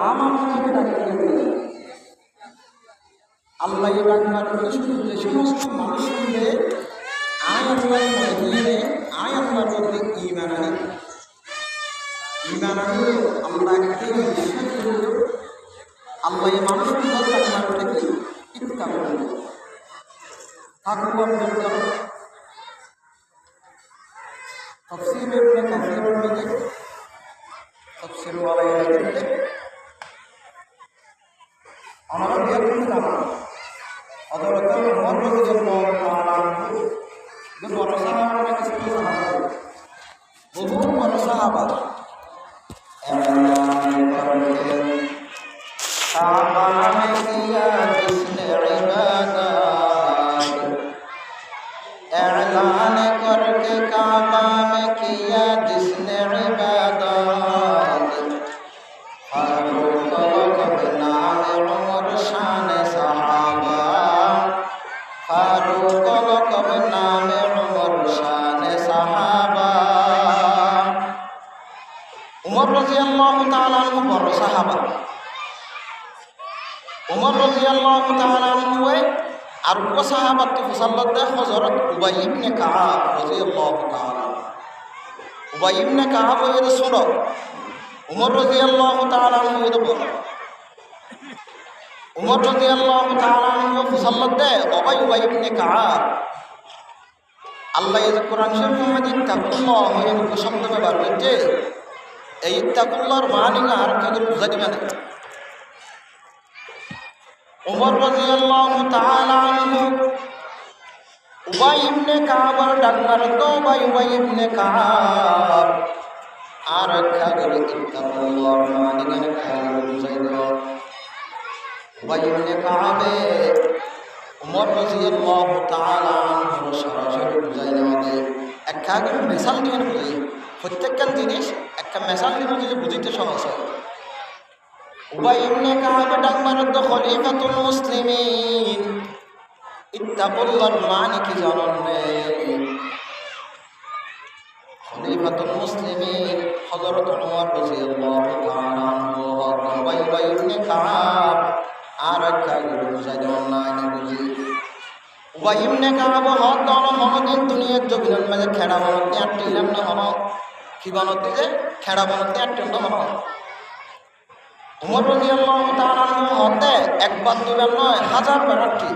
আমার নামে ডাকিয়ে আল্লাহ ডাকবার শুধু যে সমস্ত মানুষ শুনবে আয় আল্লাহর মধ্যে আয় আল্লাহর মধ্যে ঈমান আনে আমরা কেউ বিশ্বাস করব আল্লাহ এই মানুষের মধ্যে ডাকবার থেকে ইচ্ছা করব থাকবো অর্জন করো তফসিরের তফসিরের মধ্যে তফসির ওয়ালা এলাকাতে আমরা দেখুন না অদরত মুহাম্মদ সাল্লাল্লাহু আলাইহি যে বড় সাহাবা কিছু সাহাবা বহু বড় সাহাবা साहबा में किया जिसने इबादत ऐलान करके काबा में किया जिसने इबादत फारूक नाम उमर शान सहाबा फारूक नाम उमर शान सहाबा उमर রাদিয়াল্লাহু তাআলা আনহু বড় সাহাবা উমর রাদিয়াল্লাহু তাআলা আনহু আর সাহাবাত মুসাল্লাত হযরত উবাই ইবনে কাআব রাদিয়াল্লাহু তাআলা উবাই ইবনে কাআব এর শুনো উমর রাদিয়াল্লাহু তাআলা আনহু এর বড় উমর রাদিয়াল্লাহু তাআলা আনহু মুসাল্লাত উবাই ইবনে কাআব আল্লাহ এই কোরআন শরীফের মধ্যে তাকওয়াল্লাহ এর শব্দ ব্যবহার করছে এই তাকওয়াল্লাহর মানে আর কাউকে বুঝা দিবে না উমর রাদিয়াল্লাহু তাআলা আনহু উবাই ইবনে কাআবের ডাকনার তো উবাই ইবনে কাআব আর কাউকে তাকওয়াল্লাহর মানে কেন কাউকে বুঝাই দাও উবাই ইবনে কাআবে উমর রাদিয়াল্লাহু তাআলা আনহু সরাসরি বুঝাই দেওয়া এক কাউকে মিসাল দিয়ে বুঝাই প্রত্যেকটা জিনিস একটা মেসাল দিয়ে বুঝলে বুঝিতে সহজ হয় উবাই ইবনে কাআব ডাকমারত খলিফাতুল মুসলিমিন ইত্তাকুল্লাহর মানে কি জানেন খলিফাতুল মুসলিমিন হযরত উমর রাদিয়াল্লাহু তাআলা আনহু উবাই ইবনে কাআব আর কাউকে বুঝাই দেওয়ার না এটা বুঝি উবাই ইবনে কাআব হত মনোদিন দুনিয়ার জমিনের মাঝে খেড়া বলতে আটটিলাম না হন কি বানতে যে খেড়া বলতে আটটন্ড হন উমর রাদিয়াল্লাহু তাআলা আনহু হতে একবার দুবার নয় হাজার বার আটটি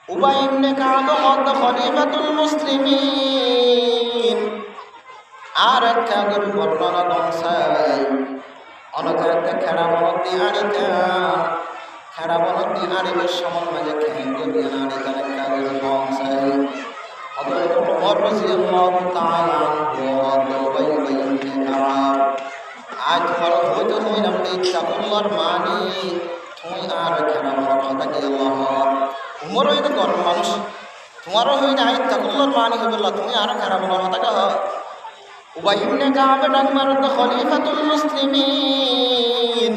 উবাই ইবনে কাআব হত খলিফাতুল মুসলিমিন আর কাগর বর্ণনা দংসাই অনকারতে খেড়া বলতে আনিতা খেড়া বলতে আনিলে সমন মাঝে খেঁকে দিয়ে আনিতা কাগর দংসাই হযরত উমর রাদিয়াল্লাহু তাআলা আনহু উবাই ইবনে কাআব আজ তোমার হয়তো তুমি নামতে তাকওয়ার মানে তুমি আর খেলা বলার কথা কি আল্লাহ উমর হইতে গরম মানুষ তোমারও হই না তাকওয়ার মানে হইবে তুমি আর খেলা বলার কথা কহ উবাই ইবনে কাআব ডাকমারত খলিফাতুল মুসলিমিন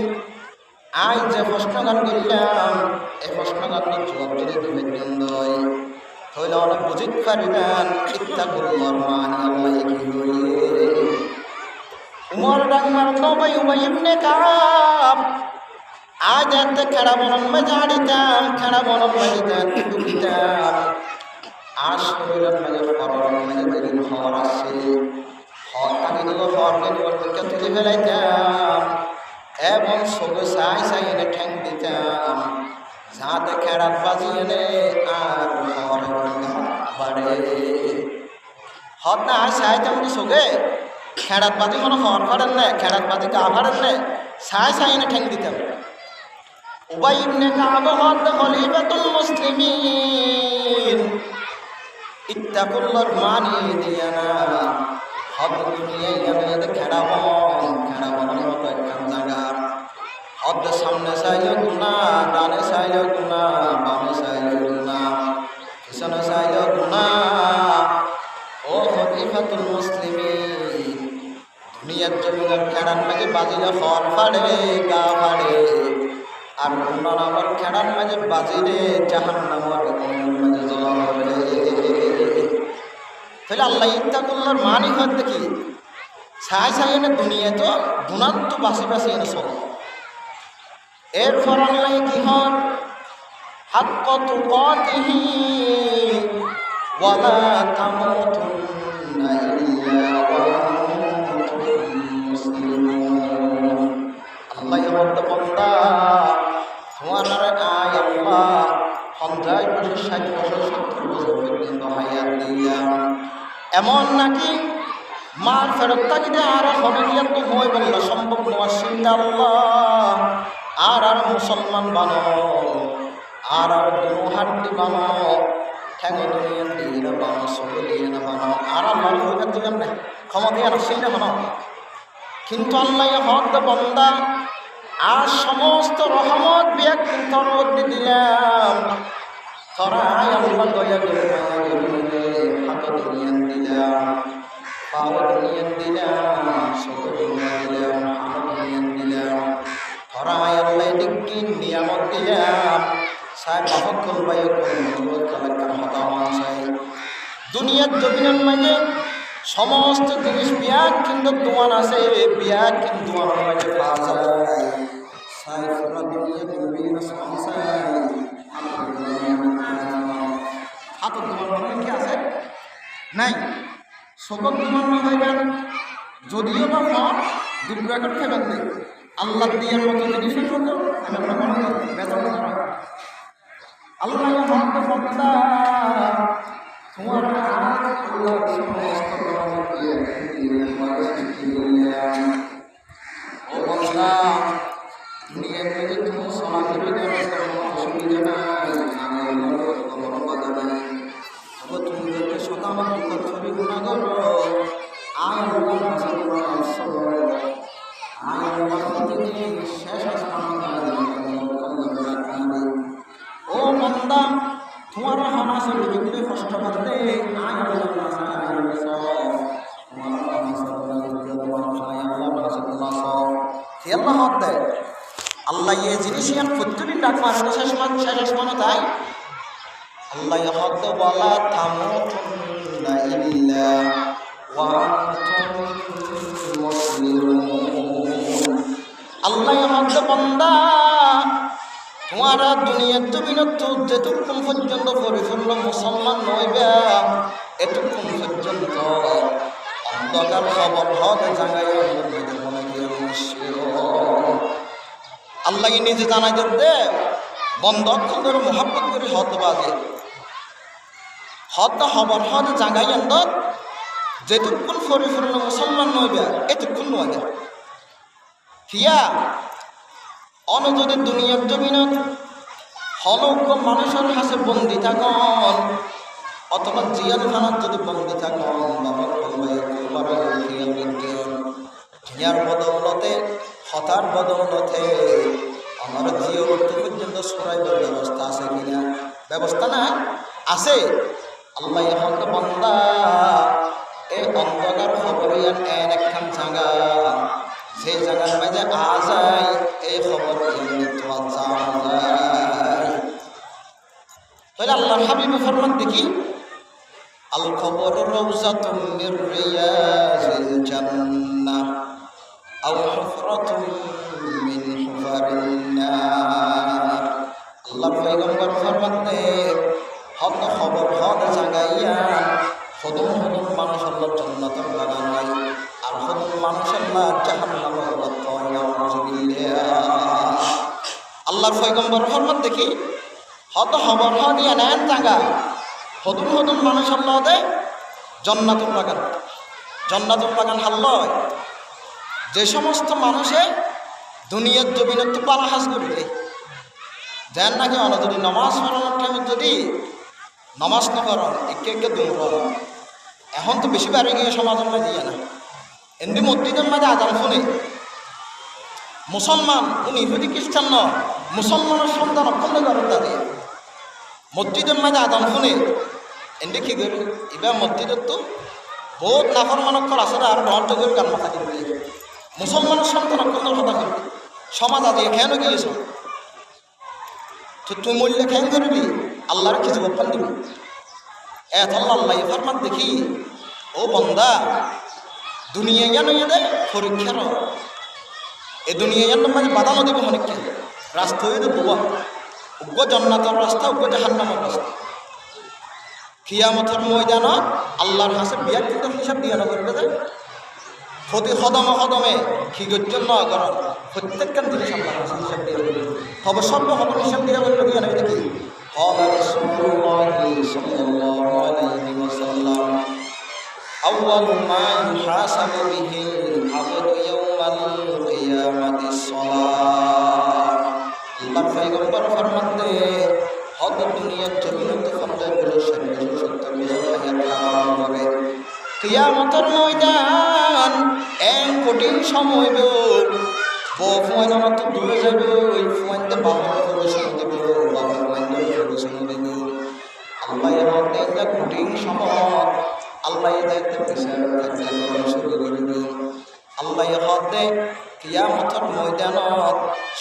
আজ যে প্রশ্ন গান করলাম এই প্রশ্ন গান জবাব যদি দিবেন দই তাহলে অনেক বুঝিত পারিবেন তাকওয়ার মানে আল্লাহ কি হইবে উমর ডাকমার উবাই ইবনে কাআব আজ এত খেড়া বনন মজা আড়িতাম খেড়া বনন মজাদান দুকিতাম আর শরীরের মাঝে ফরর মাঝে যেদিন হর আসে হর তাকে দিল হরকে নিবর্তনকে তুলে ফেলাইতাম এবং সবে সাই সাই এনে ঠ্যাং দিতাম যাতে খেড়াত বাজি এনে আর হর বাড়ে হর না সাইতাম সগে খেড়াত বাজি কোনো হর ফাড়েন না খেড়াত বাজি গা ফাড়েন না সাই সাই এনে ঠ্যাং দিতাম উবাই ইবনে কাআব হত খলিফাতুল মুসলিমিন ইত্তাকুল্লাহর মানে দিয়ানা হদ দুনিয়ায় এনে খেড়া বন মতো একখান জায়গা হদ সামনে চাইলে গুণা ডানে চাইলে গুণা বামে চাইলে গুণা পিছনে চাইলে গুণা ও খলিফাতুল মুসলিমিন দুনিয়ার জমিনের খেড়ার মাঝে বাজিলে হর ফাড়ে গা ফাড়ে আর অন্য নামের খেড়ার মাঝে বাজিলে জাহান্নামের মাঝে জ্বলা হবে তাহলে আল্লাহ ইত্তাকুল্লাহর মানে হয় দেখি ছাই ছাই এনে দুনিয়া তো দুনান্ত বাসি বাসি এনে চল এরপর আল্লাহ কি হন হাক্ক তুকাতিহি ওয়ালা তামুতুন্না ইল্লা ওয়া আনতুম মুসলিমুন। আল্লাহ বলতে বান্দা তোমার আয় আল্লাহ 50 বছর 60 বছর 70 বছর পর্যন্ত হায়াত দিলাম, এমন নাকি মার ফেরত থাকিতে আর হবিলিয়াত তো হয় বললে সম্ভব নয়। চিন্তা আল্লাহ আর মুসলমান বানো, আর দুনো হাড্ডি বানো, ঠ্যাং দুনিয়া দিয়ে না বানো, সবে দিয়ে না বানো, আর আল্লাহ হইতে দিলাম না ক্ষমা দিয়ে না চিন্তা বানো। কিন্তু আল্লাহ হক বন্দা আর সমস্ত রহমত ব্যক্তি তোর মধ্যে দিলাম, তোরা আল্লাহ দয়া করে মায়া করে হাত দুনিয়া দিলাম, পাওয়া দুনিয়া দিলাম, সবে দুনিয়া দিলাম, হাত দুনিয়া দিলাম, তোরা আল্লাহ দিকে নিয়ামত দিলাম। সাহেব বাহক করবাই করবো কালাকার হতামান সাহেব দুনিয়ার জমিনের মাঝে সমস্ত জিনিস বিয়াক কিন্তু দোয়ান আছে, বিয়াক কিন্তু দোয়ানের মাঝে পাওয়া যায়। সাহেব পুরা দুনিয়া বিভিন্ন সংসার হাত দোয়ান কি আছে নাই, সকল দোয়ান হইবেন যদিও বা ফল দুটো একর খেবেন নেই আল্লাহ দিয়ার মতো জিনিস বেতন আল্লাহ ভক্ত ভক্তা তোমার ও ভক্তা দুনিয়ার মধ্যে তুমি সমাজের অসুবিধা নাই, বাধা নাই, তুমি যদি শতাংশ ছবি গুণা করো আয় শেষ ও বন্দা তোমার হামাসের ভিতরে কষ্ট করতে আল্লাহ এ জিনিস প্রত্যেকদিন ডাক মারে শেষ মানো তাই আল্লাহ হক বলা তামুতুন্না ইল্লা ওয়া আনতুম মুসলিমুন। আল্লাহ হক বান্দা তোমারা দুনিয়ার জমিনত যেতক্ষণ পর্যন্ত পরিপূর্ণ মুসলমান নইবা এতক্ষণ পর্যন্ত অন্ধকার খবর হক জাগাই আল্লাহ নিজে জানাই দে বন্ধ খবর মোহাব্বত করে হত বাজে হত খবর হত জাগাই আন্দত যেতক্ষণ পরিপূর্ণ মুসলমান নইবা এতক্ষণ নয় ফিয়া অন যদি দুনিয়ার জমিনত হলৌক মানুষের হাসে বন্দি থাকন অথবা জিয়ালখানার যদি বন্দি থাকন বাবা ইয়ার বদৌলতে হতার বদৌলতে আমার জিও পর্যন্ত সরাইবার ব্যবস্থা আছে কিনা, ব্যবস্থা না আছে। আল্লাহ এখন বন্দা এই অন্ধকার খবরিয়ান এন একখান জায়গা সেই জায়গার মাঝে আজাই এই খবর তাহলে আল্লাহর হাবিবে ফরমান দেখি আল খবর রওজাতুম মির রিয়াজিল জান্নাহ আও হুফরাতুম মিন হুফারিন নার। আল্লাহর পয়গম্বর ফরমান দে হক খবর হক জাগাইয়া হদম হদম মানুষ আল্লাহ জান্নাতের বাগান হয় আর হদম মানুষ আল্লাহ জাহান্নামের আল্লাহর পয়গম্বর ফরমান দেখি হত খবর হ দিয়া নেন জাগা হদম হদম মানুষ আল্লাহ দে জান্নাতুল বাগান হাল্লয় যে সমস্ত মানুষে দুনিয়ার জমিনের তো পালাহাস করবে যেন নাকি অন যদি নমাজ পড়ানোর টাইমে যদি নমাজ না করেন একে একে দুর্বল এখন তো বেশি বাড়ি গিয়ে সমাজের মাঝে দিয়ে না এমনি মসজিদের মাঝে আজান শুনে মুসলমান উনি ইহুদি খ্রিস্টান ন মুসলমানের সন্তান অক্ষণ্ড করেন তাদের মসজিদের মাঝে আজান শুনে এমনি কি করি এবার মসজিদের তো বহুত নাফরমানক্ষর আছে আর রহন্ত করে গান মাথা দিবে মুসলমানের সন্তান অক্ষণ্ড কথা করবে সমাজ আজ কেন গিয়েছ তো তুই মূল্য খেয়াল করবি আল্লাহর কিছু গোপাল দিবি এত আল্লাহ ফরমান দেখি ও বন্দা দুনিয়া জানো দে পরীক্ষার এ দুনিয়া জানো মানে বাধা দিব অনেক রাস্তা হইলে দুয়া, উগ্র জান্নাতের রাস্তা, উগ্র জাহান্নামের রাস্তা। কিয়ামতের ময়দানত আল্লাহর কাছে বিয়ার হিসাব দিয়ে না করবে যায়। প্রতি কদমে কদমে খিগজ্জন নগরণ প্রত্যেকখান জিনিস আল্লাহর কাছে হিসাব দিয়ে করবে। তবে সর্বপ্রথম হিসাব দিয়ে করবে বিয়া নবী দেখি قال رسول الله صلى الله عليه وسلم أول ما يحاسب به العبد يوم القيامة الصلاة আল্লাহর পয়গম্বর ফরমাতে হদ দুনিয়ার জমিনে ফরমাগুলো সর্বসত্য মিলাইয়া করে কিয়ামতের ময়দান এক কঠিন সময় বহু মত দূরে যাবে ওই ফুয়াইতে বাবার প্রবেশন দেব বাবার মাইন্ডে প্রবেশন দেব আল্লাহ হতে একটা কঠিন সময় আল্লাহ দেখতে বিচার কার্যক্রম শুরু করব আল্লাহ হতে কিয়ামতের ময়দানত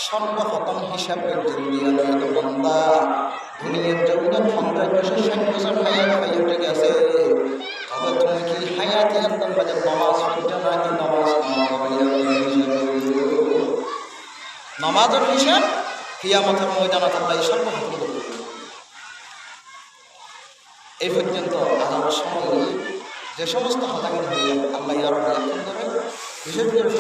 সর্বপ্রথম হিসাবের জন্য বান্দা দুনিয়ার জমিনে 50 বছর 60 বছর হায়াত পাই উঠে গেছে তবে তুমি কি হায়াতে একদম বাজে নামাজ পড়তে না কি নামাজ নামাজের হিসাব কিয়ামতের ময়দানত আল্লাহ সর্বপ্রথম করবে। এই পর্যন্ত আজানের সময় যে সমস্ত হতাগিরি হয়ে আল্লাহ আরো করে বিশেষ করে